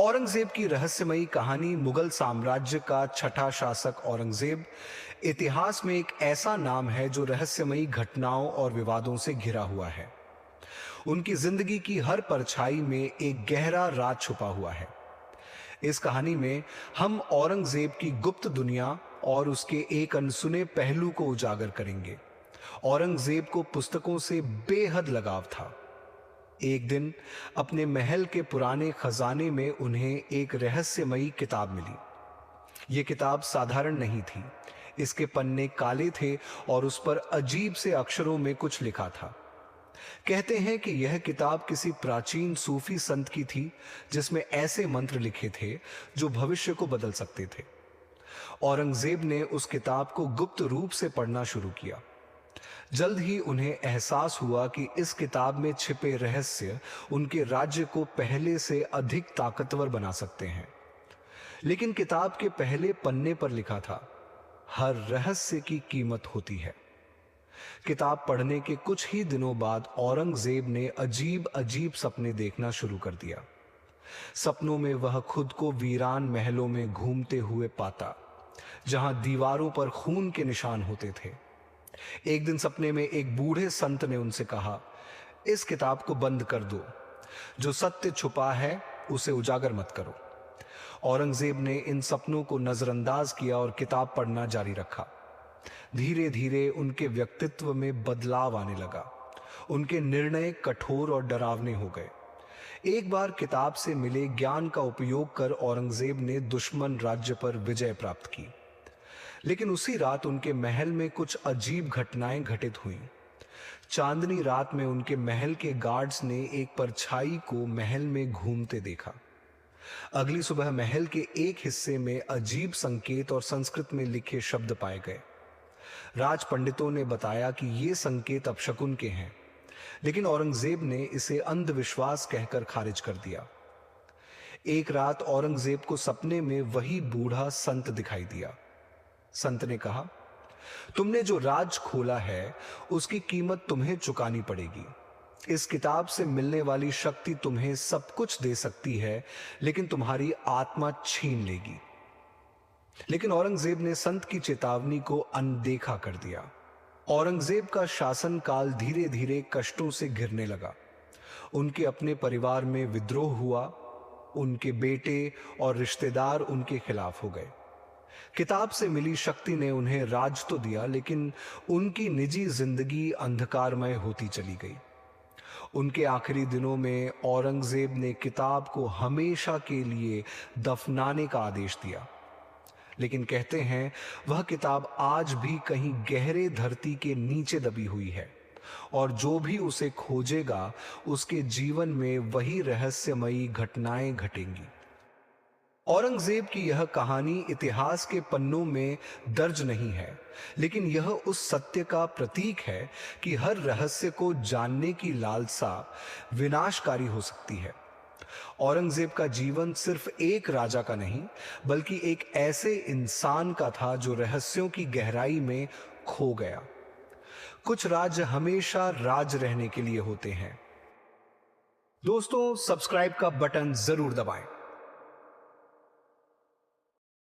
औरंगजेब की रहस्यमयी कहानी। मुगल साम्राज्य का छठा शासक औरंगजेब इतिहास में एक ऐसा नाम है जो रहस्यमयी घटनाओं और विवादों से घिरा हुआ है। उनकी जिंदगी की हर परछाई में एक गहरा राज छुपा हुआ है। इस कहानी में हम औरंगजेब की गुप्त दुनिया और उसके एक अनसुने पहलू को उजागर करेंगे। औरंगजेब को पुस्तकों से बेहद लगाव था। एक दिन अपने महल के पुराने खजाने में उन्हें एक रहस्यमयी किताब मिली। यह किताब साधारण नहीं थी। इसके पन्ने काले थे और उस पर अजीब से अक्षरों में कुछ लिखा था। कहते हैं कि यह किताब किसी प्राचीन सूफी संत की थी, जिसमें ऐसे मंत्र लिखे थे जो भविष्य को बदल सकते थे। औरंगजेब ने उस किताब को गुप्त रूप से पढ़ना शुरू किया। जल्द ही उन्हें एहसास हुआ कि इस किताब में छिपे रहस्य उनके राज्य को पहले से अधिक ताकतवर बना सकते हैं। लेकिन किताब के पहले पन्ने पर लिखा था, हर रहस्य की कीमत होती है। किताब पढ़ने के कुछ ही दिनों बाद औरंगजेब ने अजीब अजीब सपने देखना शुरू कर दिया। सपनों में वह खुद को वीरान महलों में घूमते हुए पाता, जहां दीवारों पर खून के निशान होते थे। एक दिन सपने में एक बूढ़े संत ने उनसे कहा, इस किताब को बंद कर दो। जो सत्य छुपा है उसे उजागर मत करो। औरंगजेब ने इन सपनों को नजरअंदाज किया और किताब पढ़ना जारी रखा। धीरे धीरे उनके व्यक्तित्व में बदलाव आने लगा। उनके निर्णय कठोर और डरावने हो गए। एक बार किताब से मिले ज्ञान का उपयोग कर औरंगजेब ने दुश्मन राज्य पर विजय प्राप्त की। लेकिन उसी रात उनके महल में कुछ अजीब घटनाएं घटित हुईं। चांदनी रात में उनके महल के गार्ड्स ने एक परछाई को महल में घूमते देखा। अगली सुबह महल के एक हिस्से में अजीब संकेत और संस्कृत में लिखे शब्द पाए गए। राज पंडितों ने बताया कि ये संकेत अपशकुन के हैं, लेकिन औरंगजेब ने इसे अंधविश्वास कहकर खारिज कर दिया। एक रात औरंगजेब को सपने में वही बूढ़ा संत दिखाई दिया। संत ने कहा, तुमने जो राज खोला है उसकी कीमत तुम्हें चुकानी पड़ेगी। इस किताब से मिलने वाली शक्ति तुम्हें सब कुछ दे सकती है, लेकिन तुम्हारी आत्मा छीन लेगी। लेकिन औरंगजेब ने संत की चेतावनी को अनदेखा कर दिया। औरंगजेब का शासनकाल धीरे धीरे कष्टों से घिरने लगा। उनके अपने परिवार में विद्रोह हुआ। उनके बेटे और रिश्तेदार उनके खिलाफ हो गए। किताब से मिली शक्ति ने उन्हें राज तो दिया, लेकिन उनकी निजी जिंदगी अंधकारमय होती चली गई। उनके आखिरी दिनों में औरंगजेब ने किताब को हमेशा के लिए दफनाने का आदेश दिया। लेकिन कहते हैं वह किताब आज भी कहीं गहरे धरती के नीचे दबी हुई है, और जो भी उसे खोजेगा उसके जीवन में वही रहस्यमयी घटनाएं घटेंगी। औरंगजेब की यह कहानी इतिहास के पन्नों में दर्ज नहीं है, लेकिन यह उस सत्य का प्रतीक है कि हर रहस्य को जानने की लालसा विनाशकारी हो सकती है। औरंगजेब का जीवन सिर्फ एक राजा का नहीं, बल्कि एक ऐसे इंसान का था जो रहस्यों की गहराई में खो गया। कुछ राज हमेशा राज रहने के लिए होते हैं। दोस्तों, सब्सक्राइब का बटन जरूर दबाएं।